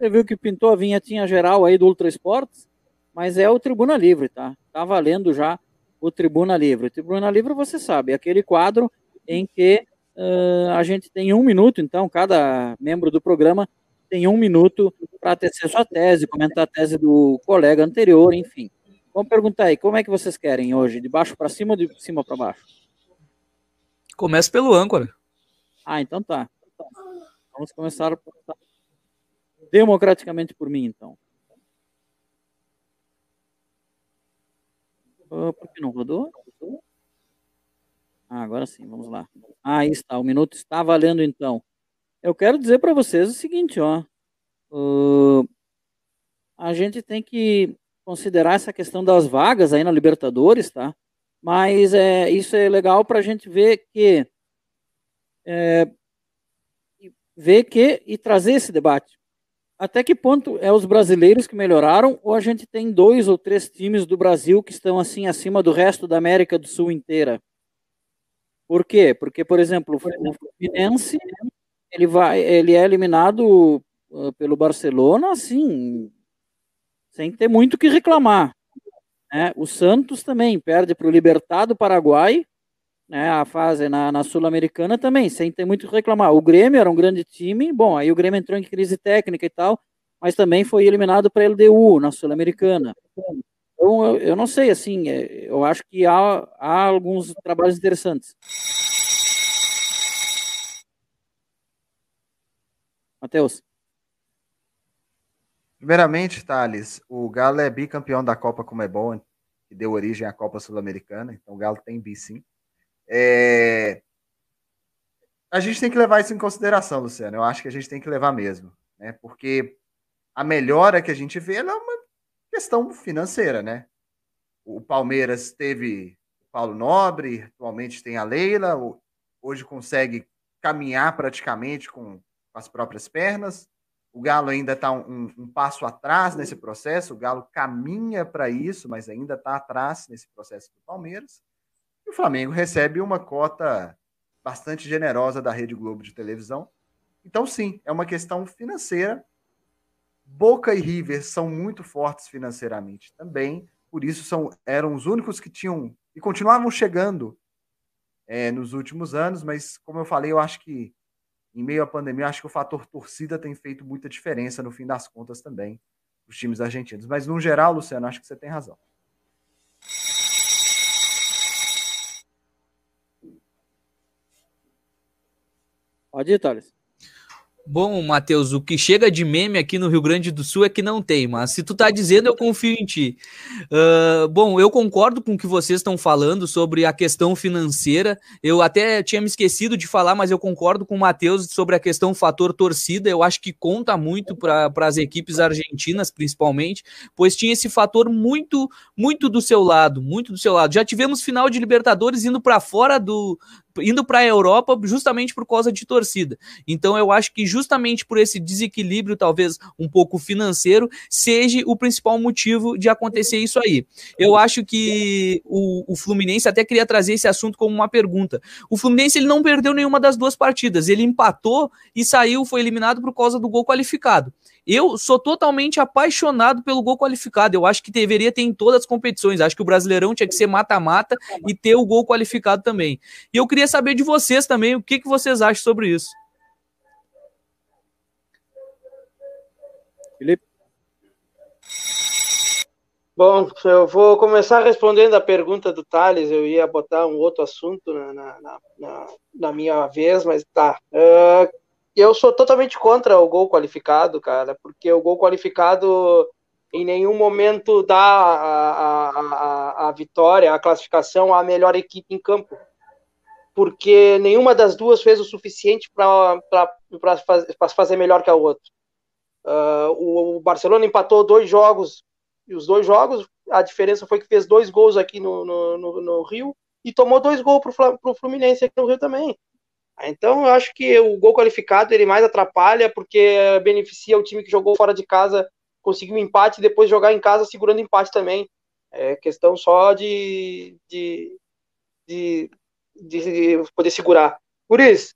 Você viu que pintou a vinhetinha geral aí do Ultra Esportes, mas é o Tribuna Livre, tá? Tá valendo já o Tribuna Livre. O Tribuna Livre, você sabe, é aquele quadro em que a gente tem 1 minuto, então, cada membro do programa tem 1 minuto para tecer sua tese, comentar a tese do colega anterior, enfim. Vamos perguntar aí, como é que vocês querem hoje? De baixo para cima ou de cima para baixo? Começa pelo âncora. Então tá. Vamos começar democraticamente por mim, então. Por que não rodou? Agora sim, vamos lá. Aí está, o minuto está valendo, então. Eu quero dizer para vocês o seguinte, ó. A gente tem que considerar essa questão das vagas aí na Libertadores, tá? Mas isso é legal para a gente ver que e trazer esse debate. Até que ponto é os brasileiros que melhoraram ou a gente tem 2 ou 3 times do Brasil que estão assim acima do resto da América do Sul inteira? Por quê? Porque, por exemplo, o Fluminense ele é eliminado pelo Barcelona, assim, sem ter muito o que reclamar, né? O Santos também perde para o Libertad do Paraguai, né? A fase na Sul-Americana também, sem ter muito o que reclamar. O Grêmio era um grande time, bom, aí o Grêmio entrou em crise técnica e tal, mas também foi eliminado para a LDU na Sul-Americana. Então, eu não sei, assim, eu acho que há alguns trabalhos interessantes. Matheus. Primeiramente, Thales, o Galo é bicampeão da Copa Conmebol, que deu origem à Copa Sul-Americana, então o Galo tem bi, sim. A gente tem que levar isso em consideração, Luciano, eu acho que a gente tem que levar mesmo, né? Porque a melhora que a gente vê é uma questão financeira, né? O Palmeiras teve o Paulo Nobre, atualmente tem a Leila, hoje consegue caminhar praticamente com as próprias pernas. O Galo ainda está um passo atrás nesse processo, o Galo caminha para isso, mas ainda está atrás nesse processo do Palmeiras. E o Flamengo recebe uma cota bastante generosa da Rede Globo de televisão. Então, sim, é uma questão financeira. Boca e River são muito fortes financeiramente também, por isso eram os únicos que tinham e continuavam chegando nos últimos anos, mas como eu falei, eu acho que em meio à pandemia, eu acho que o fator torcida tem feito muita diferença no fim das contas também, os times argentinos. Mas no geral, Luciano, acho que você tem razão. Pode ir, Thales. Bom, Matheus, o que chega de meme aqui no Rio Grande do Sul é que não tem, mas se tu tá dizendo, eu confio em ti. Bom, eu concordo com o que vocês estão falando sobre a questão financeira. Eu até tinha me esquecido de falar, mas eu concordo com o Matheus sobre a questão fator torcida. Eu acho que conta muito para as equipes argentinas, principalmente, pois tinha esse fator muito, muito do seu lado, muito do seu lado. Já tivemos final de Libertadores indo para fora indo para a Europa justamente por causa de torcida. Então eu acho que justamente por esse desequilíbrio, talvez um pouco financeiro, seja o principal motivo de acontecer isso aí. Eu acho que o Fluminense, até queria trazer esse assunto como uma pergunta. O Fluminense ele não perdeu nenhuma das 2 partidas, ele empatou e saiu, foi eliminado por causa do gol qualificado. Eu sou totalmente apaixonado pelo gol qualificado. Eu acho que deveria ter em todas as competições. Acho que o Brasileirão tinha que ser mata-mata e ter o gol qualificado também. E eu queria saber de vocês também, o que vocês acham sobre isso. Felipe? Bom, eu vou começar respondendo a pergunta do Thales. Eu ia botar um outro assunto na minha vez, mas tá. Eu sou totalmente contra o gol qualificado, cara, porque o gol qualificado em nenhum momento dá a vitória, a classificação à melhor equipe em campo, porque nenhuma das duas fez o suficiente para fazer melhor que a outra. O Barcelona empatou 2 jogos, e os 2 jogos, a diferença foi que fez 2 gols aqui no Rio e tomou 2 gols para o Fluminense aqui no Rio também. Então, eu acho que o gol qualificado ele mais atrapalha porque beneficia o time que jogou fora de casa, conseguiu um empate e depois jogar em casa segurando empate também. É questão só de poder segurar. Por isso,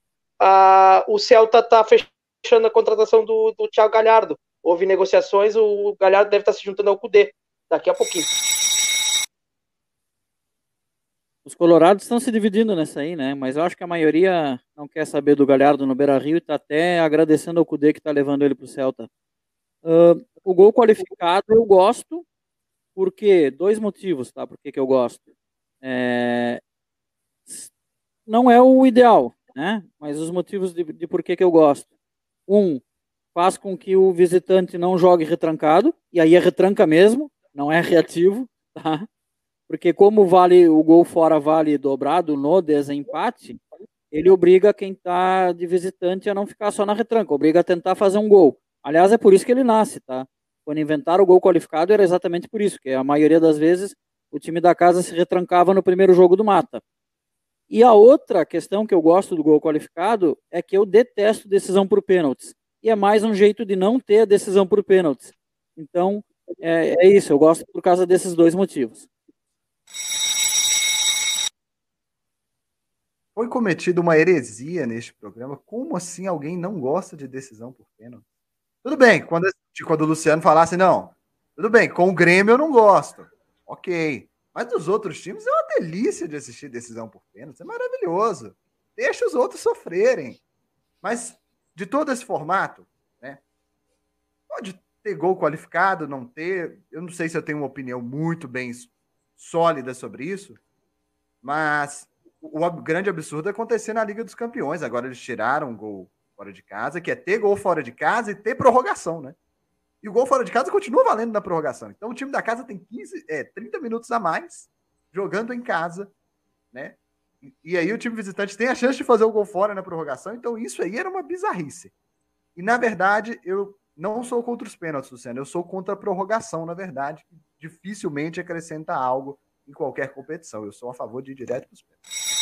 o Celta está fechando a contratação do Thiago Galhardo. houve negociações, o Galhardo deve estar se juntando ao Kudê daqui a pouquinho. Os colorados estão se dividindo nessa aí, né? Mas eu acho que a maioria não quer saber do Galhardo no Beira-Rio e está até agradecendo ao Kudê que está levando ele para o Celta. O gol qualificado eu gosto, porque 2 motivos, tá? Por que eu gosto? Não é o ideal, né? Mas os motivos de por que eu gosto. Faz com que o visitante não jogue retrancado, e aí é retranca mesmo, não é reativo, tá? Porque como vale o gol fora vale dobrado no desempate, ele obriga quem está de visitante a não ficar só na retranca, obriga a tentar fazer um gol. Aliás, é por isso que ele nasce, tá? Quando inventaram o gol qualificado era exatamente por isso, que a maioria das vezes o time da casa se retrancava no primeiro jogo do mata. E a outra questão que eu gosto do gol qualificado é que eu detesto decisão por pênaltis. E é mais um jeito de não ter a decisão por pênaltis. Então, é isso, eu gosto por causa desses 2 motivos. Foi cometida uma heresia neste programa. Como assim alguém não gosta de decisão por pênalti? Tudo bem, quando o Luciano falasse, não, tudo bem, com o Grêmio eu não gosto. Ok. Mas dos outros times é uma delícia de assistir decisão por pênalti. É maravilhoso. Deixa os outros sofrerem. Mas de todo esse formato, né? Pode ter gol qualificado, não ter. Eu não sei se eu tenho uma opinião muito bem sólida sobre isso, mas o grande absurdo é acontecer na Liga dos Campeões. Agora eles tiraram o gol fora de casa, que é ter gol fora de casa e ter prorrogação, né? E o gol fora de casa continua valendo na prorrogação. Então o time da casa tem 30 minutos a mais jogando em casa, né? E aí o time visitante tem a chance de fazer o gol fora na prorrogação. Então isso aí era uma bizarrice. E na verdade eu não sou contra os pênaltis, Luciano. Eu sou contra a prorrogação, na verdade. Dificilmente acrescenta algo em qualquer competição. Eu sou a favor de ir direto para os pênaltis.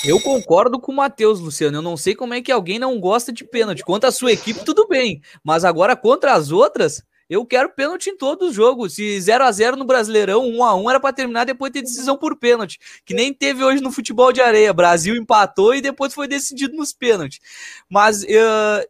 Eu concordo com o Matheus, Luciano. Eu não sei como é que alguém não gosta de pênalti. Contra a sua equipe, tudo bem. Mas agora, contra as outras, eu quero pênalti em todos os jogos. Se 0-0 no Brasileirão, 1-1 era para terminar depois ter decisão por pênalti. Que nem teve hoje no futebol de areia. Brasil empatou e depois foi decidido nos pênaltis. Mas,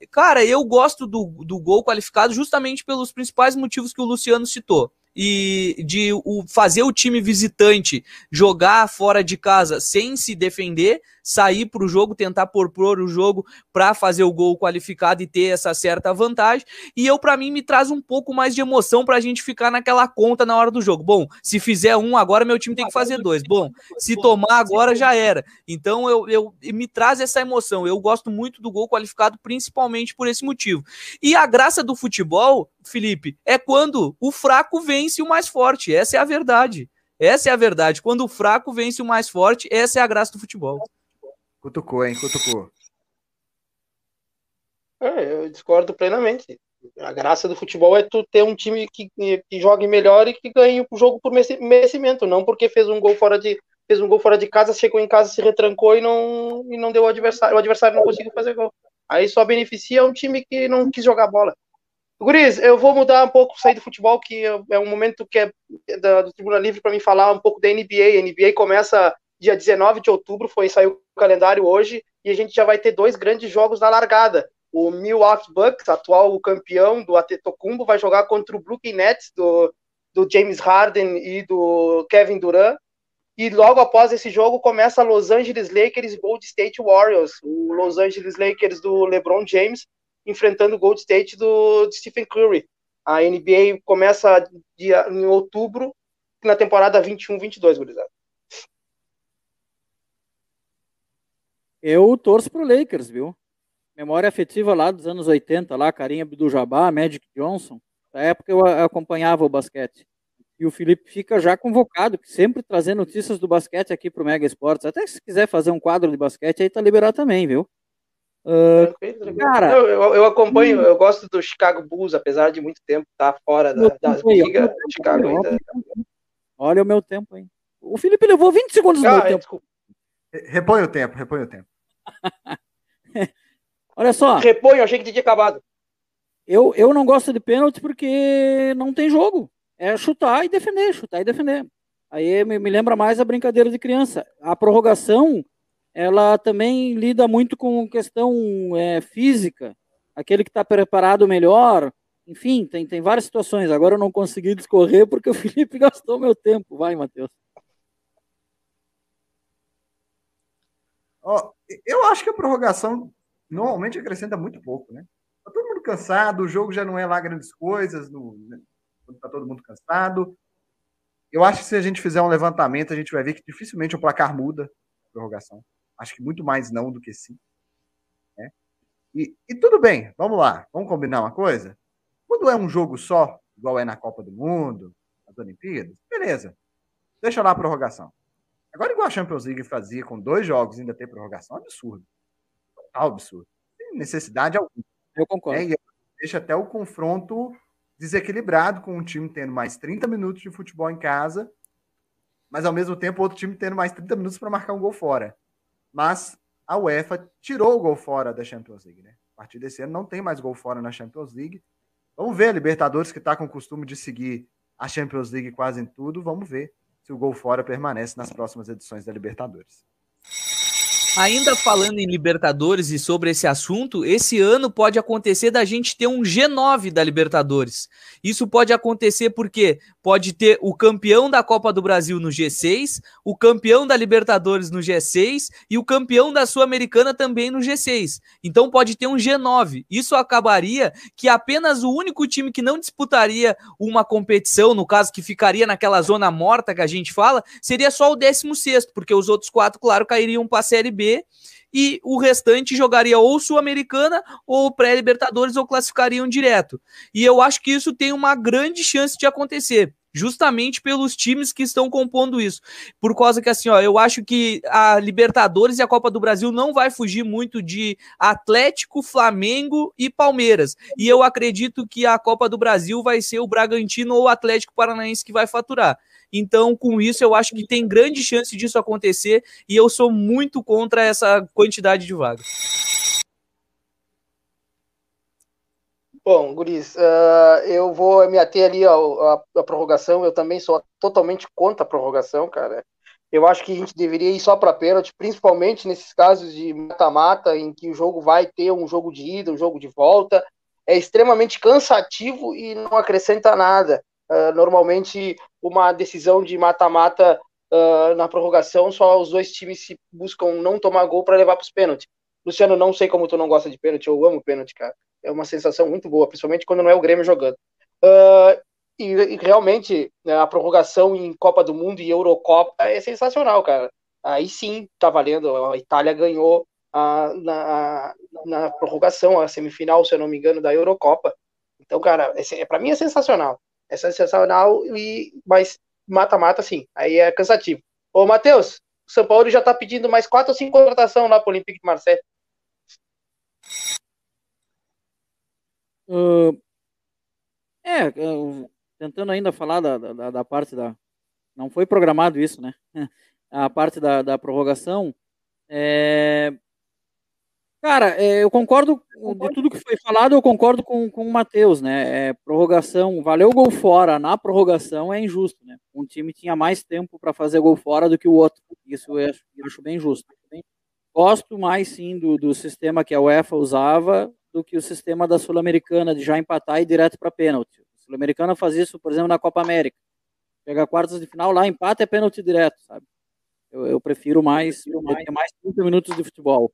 cara, eu gosto do gol qualificado justamente pelos principais motivos que o Luciano citou. E de fazer o time visitante jogar fora de casa sem se defender, sair para o jogo, tentar propor o jogo para fazer o gol qualificado e ter essa certa vantagem. E para mim, me traz um pouco mais de emoção para a gente ficar naquela conta na hora do jogo. Bom, se fizer 1, agora meu time tem que fazer 2. Bom, se tomar agora já era. Então, me traz essa emoção. Eu gosto muito do gol qualificado, principalmente por esse motivo. E a graça do futebol, Felipe, é quando o fraco vence o mais forte. Essa é a verdade. Essa é a verdade. Quando o fraco vence o mais forte, essa é a graça do futebol. Cutucou, hein? Cutucou. Eu discordo plenamente. A graça do futebol é tu ter um time que jogue melhor e que ganhe o jogo por merecimento, não porque fez um gol fora de casa, chegou em casa, se retrancou e não deu o adversário não conseguiu fazer gol. Aí só beneficia um time que não quis jogar bola. Guris, eu vou mudar um pouco, sair do futebol, que é um momento que é do Tribuna Livre para mim falar um pouco da NBA. A NBA começa dia 19 de outubro, saiu o calendário hoje, e a gente já vai ter 2 grandes jogos na largada. O Milwaukee Bucks, atual campeão do Antetokounmpo, vai jogar contra o Brooklyn Nets, do James Harden e do Kevin Durant. E logo após esse jogo começa Los Angeles Lakers e Golden State Warriors. O Los Angeles Lakers do LeBron James enfrentando o Golden State do Stephen Curry. A NBA começa em outubro, na temporada 21-22, gurizada. Eu torço pro Lakers, viu? Memória afetiva lá dos anos 80, lá, Kareem Abdul-Jabbar, Magic Johnson. Na época eu acompanhava o basquete. E o Felipe fica já convocado, sempre trazer notícias do basquete aqui pro Mega Esportes. Até se quiser fazer um quadro de basquete, aí tá liberado também, viu? Cara, eu acompanho, eu gosto do Chicago Bulls, apesar de muito tempo estar fora das ligas. Chicago ainda. Olha o meu tempo aí. O Felipe levou 20 segundos do meu tempo. Desculpa. Repõe o tempo. Olha só. Repõe, achei que tinha acabado. Eu não gosto de pênalti porque não tem jogo. É chutar e defender. Aí me lembra mais a brincadeira de criança. A prorrogação, ela também lida muito com questão física. aquele que está preparado melhor. Enfim, tem várias situações. Agora eu não consegui discorrer porque o Felipe gastou meu tempo. Vai, Matheus. Eu acho que a prorrogação normalmente acrescenta muito pouco, né? Tá todo mundo cansado, o jogo já não é lá grandes coisas, tá todo mundo cansado. Eu acho que se a gente fizer um levantamento, a gente vai ver que dificilmente o placar muda a prorrogação. Acho que muito mais não do que sim. Né? E tudo bem, vamos lá, vamos combinar uma coisa? Quando é um jogo só, igual é na Copa do Mundo, nas Olimpíadas, beleza, deixa lá a prorrogação. Agora, igual a Champions League fazia com 2 jogos ainda ter prorrogação, é absurdo. Total absurdo. Sem necessidade alguma. Eu concordo. E deixa até o confronto desequilibrado, com um time tendo mais 30 minutos de futebol em casa, mas ao mesmo tempo outro time tendo mais 30 minutos para marcar um gol fora. Mas a UEFA tirou o gol fora da Champions League, né? A partir desse ano não tem mais gol fora na Champions League. Vamos ver a Libertadores, que está com o costume de seguir a Champions League quase em tudo, vamos ver se o gol fora permanece nas próximas edições da Libertadores. Ainda falando em Libertadores e sobre esse assunto, esse ano pode acontecer da gente ter um G9 da Libertadores. Isso pode acontecer porque pode ter o campeão da Copa do Brasil no G6, o campeão da Libertadores no G6 e o campeão da Sul-Americana também no G6. Então pode ter um G9. Isso acabaria que apenas o único time que não disputaria uma competição, no caso que ficaria naquela zona morta que a gente fala, seria só o 16º, porque os outros 4, claro, cairiam para a Série B e o restante jogaria ou Sul-Americana ou pré-Libertadores ou classificariam direto. E eu acho que isso tem uma grande chance de acontecer, justamente pelos times que estão compondo isso. Por causa que, assim, ó, eu acho que a Libertadores e a Copa do Brasil não vai fugir muito de Atlético, Flamengo e Palmeiras. E eu acredito que a Copa do Brasil vai ser o Bragantino ou o Atlético Paranaense que vai faturar. Então, com isso, eu acho que tem grande chance disso acontecer e eu sou muito contra essa quantidade de vagas. Bom, guris, eu vou me ater ali à prorrogação. Eu também sou totalmente contra a prorrogação, cara. Eu acho que a gente deveria ir só para pênalti, principalmente nesses casos de mata-mata, em que o jogo vai ter um jogo de ida, um jogo de volta. É extremamente cansativo e não acrescenta nada. Normalmente, uma decisão de mata-mata na prorrogação, só os dois times se buscam não tomar gol para levar para os pênaltis. Luciano, não sei como tu não gosta de pênalti, eu amo pênalti, cara. É uma sensação muito boa, principalmente quando não é o Grêmio jogando. E realmente, né, a prorrogação em Copa do Mundo e Eurocopa é sensacional, cara. Aí sim, tá valendo. A Itália ganhou na prorrogação, a semifinal, se eu não me engano, da Eurocopa. Então, cara, pra mim é sensacional. É sensacional, mas mata-mata, sim. Aí é cansativo. Ô, Matheus, o São Paulo já tá pedindo mais 4 ou 5 contratações lá pro Olympique de Marseille. Tentando ainda falar da parte da... Não foi programado isso, né? A parte da prorrogação. Cara, eu concordo de tudo que foi falado, eu concordo com o Matheus, né? Prorrogação, valeu o gol fora, na prorrogação é injusto, né? Um time tinha mais tempo para fazer gol fora do que o outro. Isso eu acho bem justo. Gosto mais, sim, do sistema que a UEFA usava do que o sistema da Sul-Americana, de já empatar e ir direto para pênalti. A Sul-Americana faz isso, por exemplo, na Copa América. Chega a quartas de final, lá empata é pênalti direto, sabe? Eu prefiro mais 30 minutos de futebol.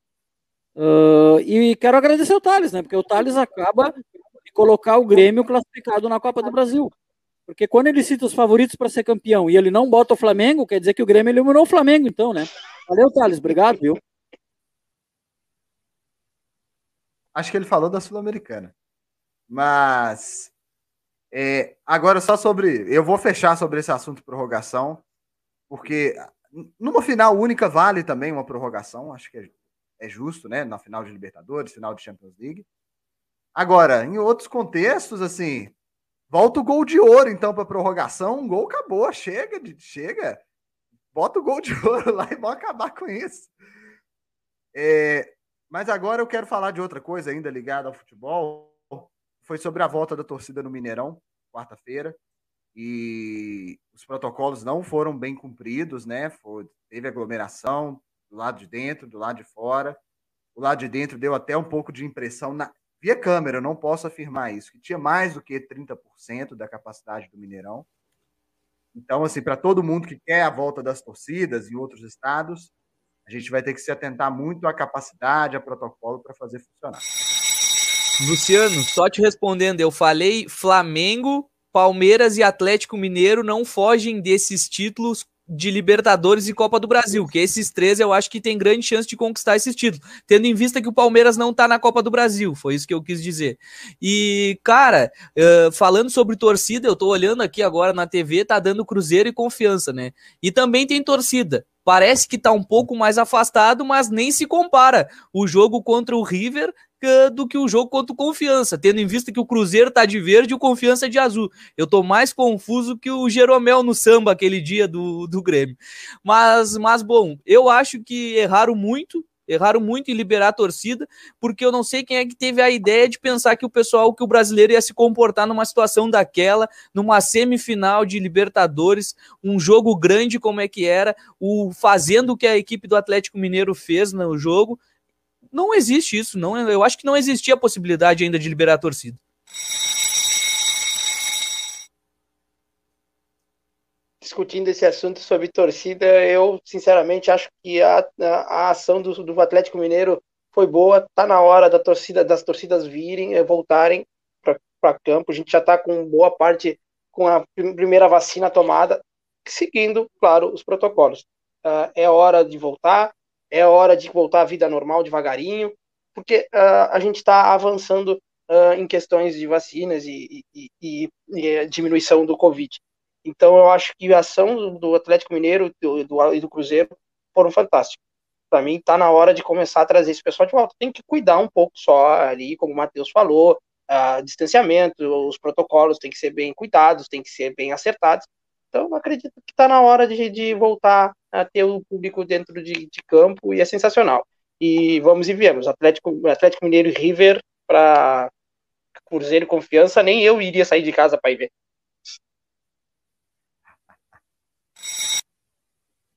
E quero agradecer o Thales, né? Porque o Thales acaba de colocar o Grêmio classificado na Copa do Brasil. Porque quando ele cita os favoritos para ser campeão e ele não bota o Flamengo, quer dizer que o Grêmio eliminou o Flamengo, então, né? Valeu, Thales. Obrigado, viu? Acho que ele falou da Sul-Americana. Mas agora só sobre... Eu vou fechar sobre esse assunto de prorrogação, porque numa final única vale também uma prorrogação, acho que é justo, né? Na final de Libertadores, final de Champions League. Agora, em outros contextos, assim, volta o gol de ouro, então, para prorrogação, um gol acabou, chega, bota o gol de ouro lá e vamos acabar com isso. Mas agora eu quero falar de outra coisa ainda ligada ao futebol. Foi sobre a volta da torcida no Mineirão, quarta-feira, e os protocolos não foram bem cumpridos, né? Teve aglomeração do lado de dentro, do lado de fora. O lado de dentro deu até um pouco de impressão via câmera, eu não posso afirmar isso, que tinha mais do que 30% da capacidade do Mineirão. Então, assim, para todo mundo que quer a volta das torcidas em outros estados, a gente vai ter que se atentar muito à capacidade, a protocolo para fazer funcionar. Luciano, só te respondendo, eu falei Flamengo, Palmeiras e Atlético Mineiro não fogem desses títulos de Libertadores e Copa do Brasil, que esses três eu acho que tem grande chance de conquistar esses títulos, tendo em vista que o Palmeiras não tá na Copa do Brasil, foi isso que eu quis dizer. E, cara, falando sobre torcida, eu tô olhando aqui agora na TV, tá dando Cruzeiro e Confiança, né? E também tem torcida. Parece que tá um pouco mais afastado, mas nem se compara o jogo contra o River do que o jogo contra o Confiança, tendo em vista que o Cruzeiro tá de verde e o Confiança de azul. Eu tô mais confuso que o Jeromel no samba aquele dia do Grêmio. Mas, bom, eu acho que erraram muito em liberar a torcida, porque eu não sei quem é que teve a ideia de pensar que o brasileiro ia se comportar numa situação daquela, numa semifinal de Libertadores, um jogo grande como é que era, fazendo o que a equipe do Atlético Mineiro fez no jogo. Não existe isso, não. Eu acho que não existia a possibilidade ainda de liberar a torcida. Discutindo esse assunto sobre torcida, eu sinceramente acho que a ação do Atlético Mineiro foi boa. Tá na hora das torcidas virem, voltarem para campo. A gente já está com boa parte com a primeira vacina tomada, seguindo, claro, os protocolos. É hora de voltar. É hora de voltar à vida normal devagarinho, porque a gente está avançando em questões de vacinas e diminuição do Covid. Então, eu acho que a ação do Atlético Mineiro e do Cruzeiro foram fantásticas. Para mim, está na hora de começar a trazer esse pessoal de volta. Tem que cuidar um pouco só ali, como o Matheus falou, distanciamento, os protocolos têm que ser bem cuidados, têm que ser bem acertados. Então, eu acredito que está na hora de voltar a ter o público dentro de campo e é sensacional. E vamos e viemos. Atlético Mineiro e River para Cruzeiro e Confiança, nem eu iria sair de casa para ir ver.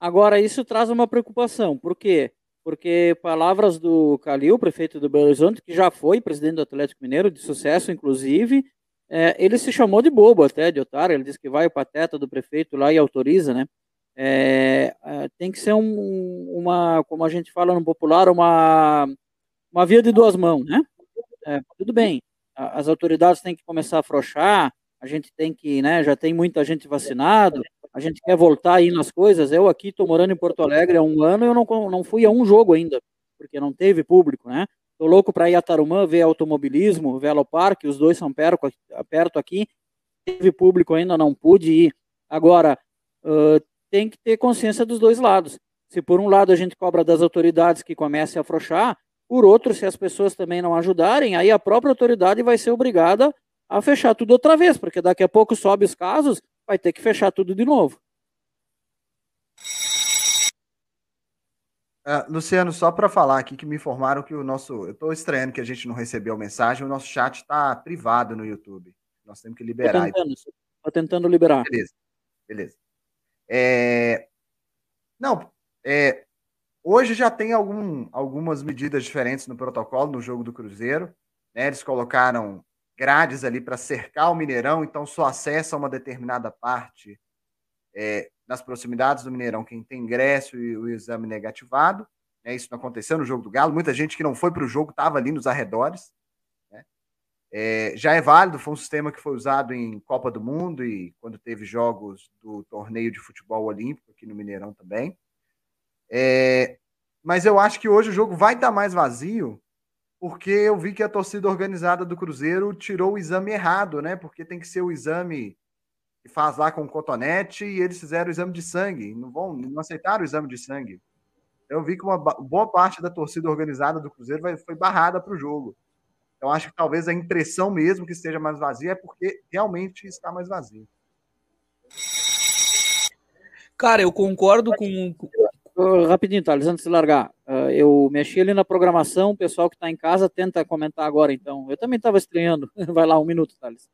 Agora, isso traz uma preocupação. Por quê? Porque palavras do Calil, prefeito do Belo Horizonte, que já foi presidente do Atlético Mineiro, de sucesso, inclusive, ele se chamou de bobo até, de otário. Ele disse que vai o pateta do prefeito lá e autoriza, né? Tem que ser uma, como a gente fala no popular, uma via de duas mãos, né? Tudo bem, as autoridades têm que começar a afrouxar, a gente tem que, né, já tem muita gente vacinado, a gente quer voltar aí nas coisas. Eu aqui estou morando em Porto Alegre há um ano e eu não fui a um jogo ainda, porque não teve público, né? Tô louco para ir a Tarumã ver automobilismo, Velopark, os dois são perto aqui, teve público ainda, não pude ir. Agora, tem que ter consciência dos dois lados. Se por um lado a gente cobra das autoridades que comecem a afrouxar, por outro, se as pessoas também não ajudarem, aí a própria autoridade vai ser obrigada a fechar tudo outra vez, porque daqui a pouco sobe os casos, vai ter que fechar tudo de novo. Luciano, só para falar aqui que me informaram que eu estou estranhando que a gente não recebeu mensagem, o nosso chat está privado no YouTube. Nós temos que liberar. Estou tentando liberar. Beleza. Hoje já tem algumas medidas diferentes no protocolo no jogo do Cruzeiro, né? Eles colocaram grades ali para cercar o Mineirão, então só acessa uma determinada parte nas proximidades do Mineirão quem tem ingresso e o exame negativado. Né? Isso não aconteceu no jogo do Galo. Muita gente que não foi para o jogo estava ali nos arredores. Né? Já é válido, foi um sistema que foi usado em Copa do Mundo e quando teve jogos do torneio de futebol olímpico aqui no Mineirão também. Mas eu acho que hoje o jogo vai estar mais vazio, porque eu vi que a torcida organizada do Cruzeiro tirou o exame errado, né? Porque tem que ser o exame que faz lá com o cotonete e eles fizeram o exame de sangue. Não aceitaram o exame de sangue. Eu vi que uma boa parte da torcida organizada do Cruzeiro foi barrada para o jogo. Então acho que talvez a impressão mesmo que esteja mais vazia é porque realmente está mais vazio. Cara, eu concordo com... Rapidinho, Thales, antes de largar, eu mexi ali na programação, o pessoal que está em casa tenta comentar agora, então. Eu também estava estranhando. Vai lá, 1 minuto, Thales.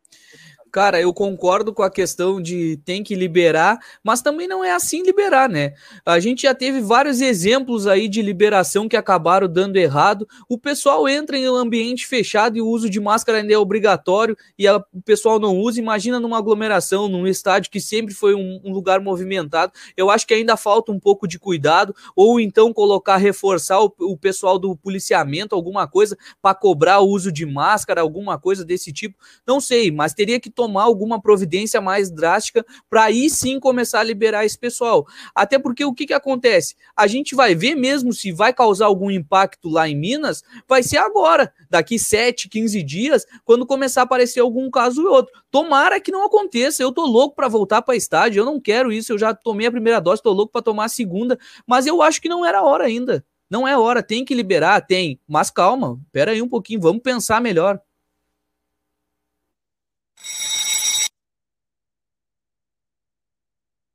Cara, eu concordo com a questão de tem que liberar, mas também não é assim liberar, né? A gente já teve vários exemplos aí de liberação que acabaram dando errado. O pessoal entra em um ambiente fechado e o uso de máscara ainda é obrigatório e o pessoal não usa. Imagina numa aglomeração, num estádio que sempre foi um lugar movimentado. Eu acho que ainda falta um pouco de cuidado, ou então reforçar o pessoal do policiamento, alguma coisa, para cobrar o uso de máscara, alguma coisa desse tipo. Não sei, mas teria que tomar alguma providência mais drástica para aí sim começar a liberar esse pessoal. Até porque o que acontece? A gente vai ver mesmo se vai causar algum impacto lá em Minas, vai ser agora, daqui 7, 15 dias, quando começar a aparecer algum caso ou outro. Tomara que não aconteça, eu tô louco para voltar para estádio, eu não quero isso, eu já tomei a primeira dose, tô louco para tomar a segunda, mas eu acho que não era hora ainda. Não é hora, tem que liberar, tem, mas calma, pera aí um pouquinho, vamos pensar melhor.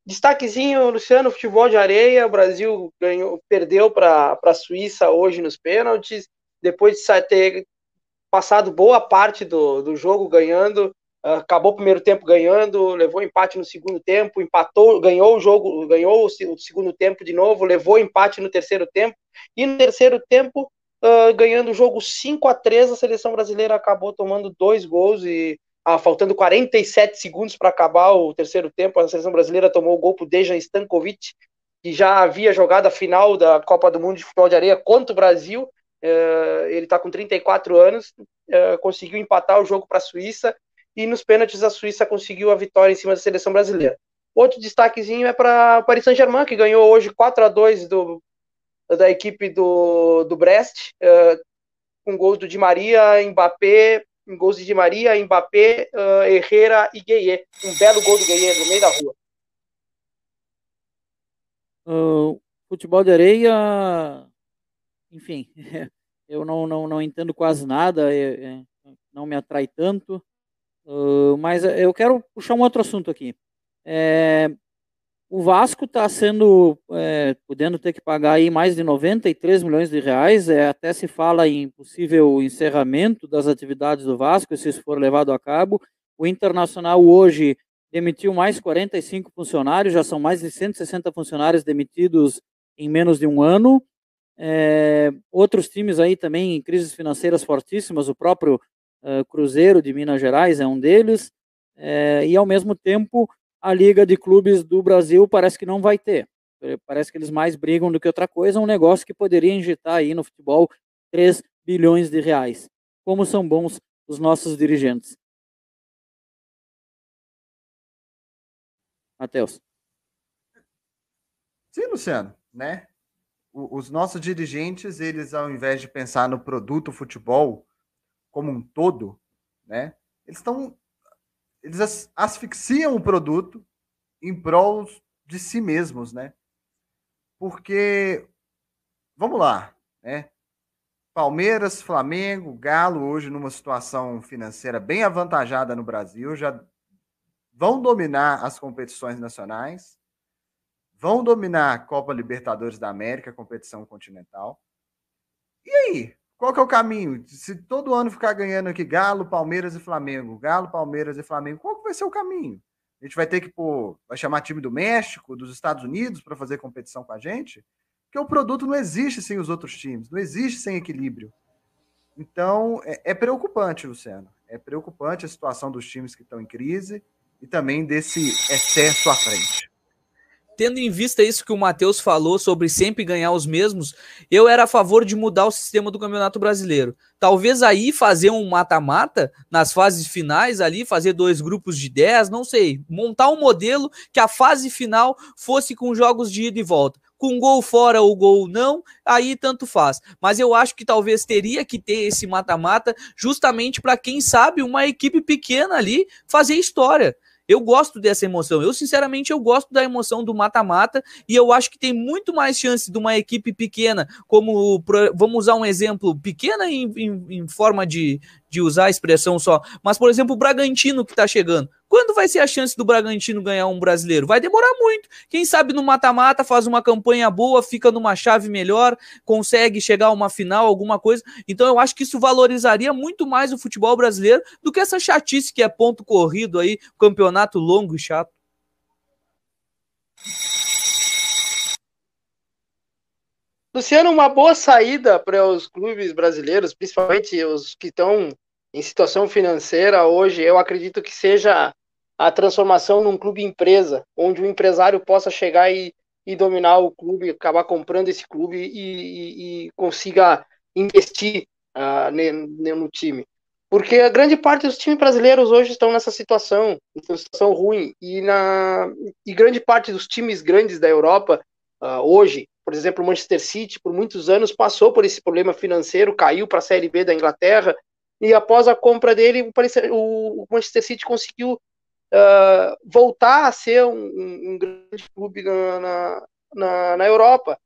Destaquezinho, Luciano, futebol de areia, o Brasil perdeu para a Suíça hoje nos pênaltis, depois de ter passado boa parte do jogo ganhando, acabou o primeiro tempo ganhando, levou empate no segundo tempo, empatou, ganhou o jogo, ganhou o segundo tempo de novo, levou empate no terceiro tempo, e no terceiro tempo, ganhando o jogo 5-3, a seleção brasileira acabou tomando 2 gols e faltando 47 segundos para acabar o terceiro tempo, a seleção brasileira tomou o gol para o Dejan Stankovic, que já havia jogado a final da Copa do Mundo de Futebol de Areia contra o Brasil. Ele está com 34 anos, conseguiu empatar o jogo para a Suíça, e nos pênaltis a Suíça conseguiu a vitória em cima da seleção brasileira. Outro destaquezinho é para o Paris Saint-Germain, que ganhou hoje 4-2 da equipe do Brest, com gols do Di Maria, Mbappé, gols de Di Maria, Mbappé, Herrera e Gueye. Um belo gol do Gueye no meio da rua. Futebol de areia, enfim, eu não entendo quase nada, não me atrai tanto, mas eu quero puxar um outro assunto aqui. O Vasco está podendo ter que pagar aí mais de 93 milhões de reais, até se fala em possível encerramento das atividades do Vasco, se isso for levado a cabo. O Internacional hoje demitiu mais 45 funcionários, já são mais de 160 funcionários demitidos em menos de um ano. Outros times aí também em crises financeiras fortíssimas, o próprio Cruzeiro de Minas Gerais é um deles, e ao mesmo tempo a Liga de Clubes do Brasil parece que não vai ter. Parece que eles mais brigam do que outra coisa, um negócio que poderia injetar aí no futebol 3 bilhões de reais. Como são bons os nossos dirigentes. Matheus. Sim, Luciano, né? Os nossos dirigentes, eles ao invés de pensar no produto futebol como um todo, né? Eles asfixiam o produto em prol de si mesmos, né? Porque, vamos lá, né? Palmeiras, Flamengo, Galo, hoje numa situação financeira bem avantajada no Brasil, já vão dominar as competições nacionais, vão dominar a Copa Libertadores da América, competição continental. E aí? Qual que é o caminho? Se todo ano ficar ganhando aqui Galo, Palmeiras e Flamengo, Galo, Palmeiras e Flamengo, qual que vai ser o caminho? A gente vai ter que vai chamar time do México, dos Estados Unidos para fazer competição com a gente? Porque o produto não existe sem os outros times, não existe sem equilíbrio. Então, é preocupante, Luciano. É preocupante a situação dos times que estão em crise e também desse excesso à frente. Tendo em vista isso que o Matheus falou sobre sempre ganhar os mesmos, eu era a favor de mudar o sistema do Campeonato Brasileiro. Talvez aí fazer um mata-mata nas fases finais ali, fazer 2 grupos de 10, não sei. Montar um modelo que a fase final fosse com jogos de ida e volta. Com gol fora ou gol não, aí tanto faz. Mas eu acho que talvez teria que ter esse mata-mata justamente para quem sabe uma equipe pequena ali fazer história. Eu gosto dessa emoção. Eu, sinceramente, eu gosto da emoção do mata-mata e eu acho que tem muito mais chance de uma equipe pequena, como, vamos usar um exemplo, pequena em forma de de usar a expressão só, mas, por exemplo, o Bragantino que tá chegando. Quando vai ser a chance do Bragantino ganhar um brasileiro? Vai demorar muito. Quem sabe no mata-mata faz uma campanha boa, fica numa chave melhor, consegue chegar a uma final, alguma coisa. Então eu acho que isso valorizaria muito mais o futebol brasileiro do que essa chatice que é ponto corrido aí, campeonato longo e chato. Luciano, uma boa saída para os clubes brasileiros, principalmente os que estão em situação financeira hoje, eu acredito que seja a transformação num clube empresa, onde o empresário possa chegar e dominar o clube, acabar comprando esse clube e consiga investir no time. Porque a grande parte dos times brasileiros hoje estão nessa situação ruim, e grande parte dos times grandes da Europa hoje, por exemplo, o Manchester City, por muitos anos, passou por esse problema financeiro, caiu para a Série B da Inglaterra, e após a compra dele, o Manchester City conseguiu voltar a ser um grande clube na Europa,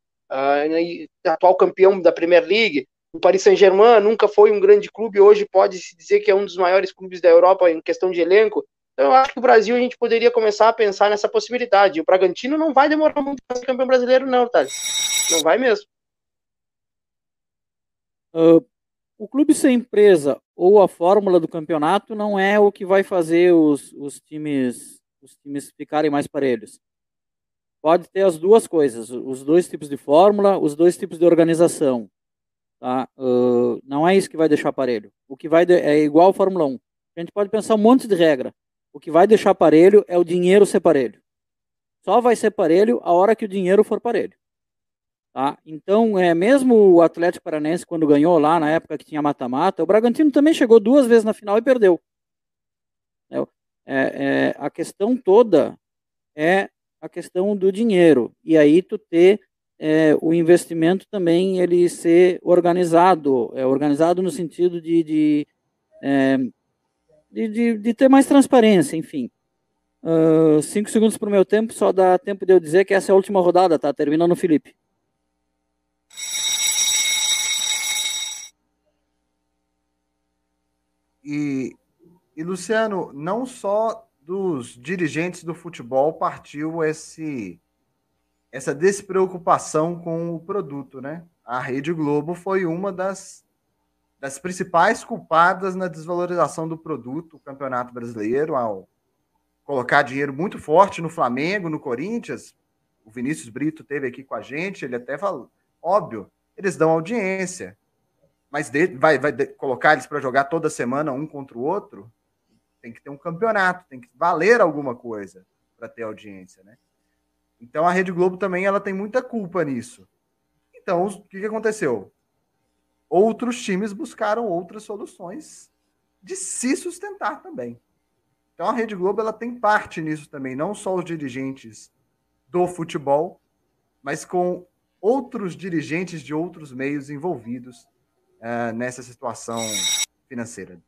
atual campeão da Premier League. O Paris Saint-Germain nunca foi um grande clube, hoje pode-se dizer que é um dos maiores clubes da Europa em questão de elenco. Então eu acho que o Brasil, a gente poderia começar a pensar nessa possibilidade. O Bragantino não vai demorar muito para ser campeão brasileiro, não, Thales. Não vai mesmo. O clube ser empresa ou a fórmula do campeonato não é o que vai fazer os times ficarem mais parelhos. Pode ter as duas coisas, os dois tipos de fórmula, os dois tipos de organização. Tá? Não é isso que vai deixar parelho. O que é igual a Fórmula 1. A gente pode pensar um monte de regra. O que vai deixar parelho é o dinheiro ser parelho. Só vai ser parelho a hora que o dinheiro for parelho. Tá? Então, mesmo o Atlético Paranaense, quando ganhou lá na época que tinha mata-mata, o Bragantino também chegou 2 vezes na final e perdeu. A questão toda é a questão do dinheiro. E aí tu ter o investimento também ele ser organizado. Organizado no sentido de ter mais transparência, enfim. 5 segundos para o meu tempo, só dá tempo de eu dizer que essa é a última rodada, tá? Terminando o Felipe. E Luciano, não só dos dirigentes do futebol partiu essa despreocupação com o produto, né? A Rede Globo foi uma das principais culpadas na desvalorização do produto, o Campeonato Brasileiro, ao colocar dinheiro muito forte no Flamengo, no Corinthians. O Vinícius Brito esteve aqui com a gente, ele até falou, óbvio, eles dão audiência, mas vai colocar eles para jogar toda semana um contra o outro? Tem que ter um campeonato, tem que valer alguma coisa para ter audiência, né? Então a Rede Globo também ela tem muita culpa nisso. Então, o que aconteceu? Outros times buscaram outras soluções de se sustentar também. Então a Rede Globo ela tem parte nisso também, não só os dirigentes do futebol, mas com outros dirigentes de outros meios envolvidos nessa situação financeira.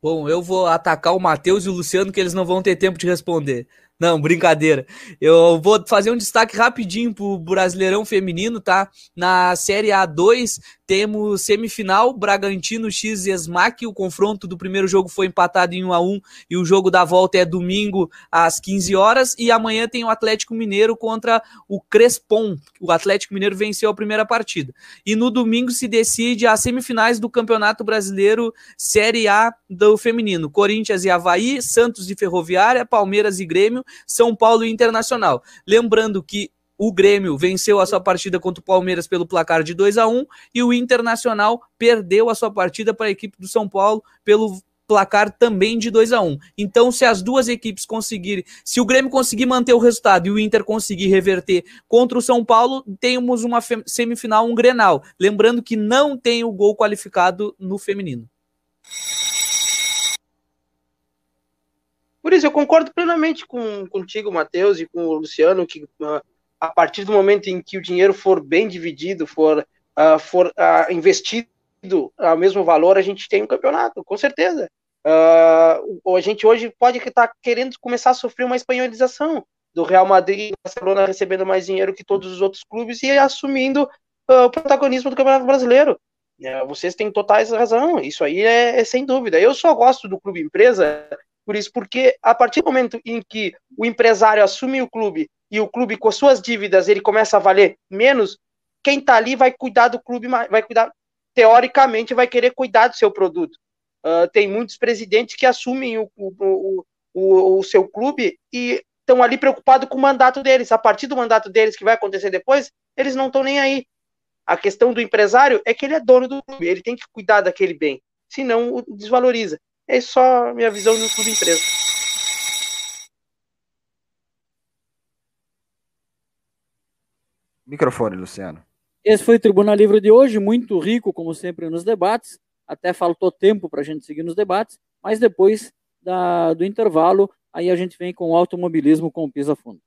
Bom, eu vou atacar o Matheus e o Luciano, que eles não vão ter tempo de responder. Não, brincadeira. Eu vou fazer um destaque rapidinho pro Brasileirão Feminino, tá? Na Série A2 temos semifinal, Bragantino x Esmaque. O confronto do primeiro jogo foi empatado em 1-1 e o jogo da volta é domingo às 15 horas. E amanhã tem o Atlético Mineiro contra o Crespon. O Atlético Mineiro venceu a primeira partida. E no domingo se decide as semifinais do Campeonato Brasileiro Série A do Feminino. Corinthians e Avaí, Santos e Ferroviária, Palmeiras e Grêmio, São Paulo e Internacional. Lembrando que o Grêmio venceu a sua partida contra o Palmeiras pelo placar de 2-1 e o Internacional perdeu a sua partida para a equipe do São Paulo pelo placar também de 2-1. Então, se as duas equipes conseguirem, se o Grêmio conseguir manter o resultado e o Inter conseguir reverter contra o São Paulo, temos uma semifinal, um Grenal. Lembrando que não tem o gol qualificado no feminino. Por isso, eu concordo plenamente contigo, Matheus, e com o Luciano, que a partir do momento em que o dinheiro for bem dividido, for investido ao mesmo valor, a gente tem um campeonato, com certeza. A gente hoje pode estar querendo começar a sofrer uma espanholização do Real Madrid e Barcelona recebendo mais dinheiro que todos os outros clubes e assumindo o protagonismo do Campeonato Brasileiro. Vocês têm totais razão, isso aí é sem dúvida. Eu só gosto do clube empresa por isso, porque a partir do momento em que o empresário assume o clube e o clube com as suas dívidas ele começa a valer menos, quem está ali vai cuidar do clube, vai cuidar, teoricamente vai querer cuidar do seu produto. Tem muitos presidentes que assumem o seu clube e estão ali preocupados com o mandato deles. A partir do mandato deles, que vai acontecer depois, eles não estão nem aí. A questão do empresário é que ele é dono do clube, ele tem que cuidar daquele bem, senão o desvaloriza. É só a minha visão do clube empresa. Microfone, Luciano. Esse foi o Tribuna Livre de hoje, muito rico, como sempre, nos debates. Até faltou tempo para a gente seguir nos debates, mas depois do intervalo, aí a gente vem com o automobilismo com o Pisa Fundo.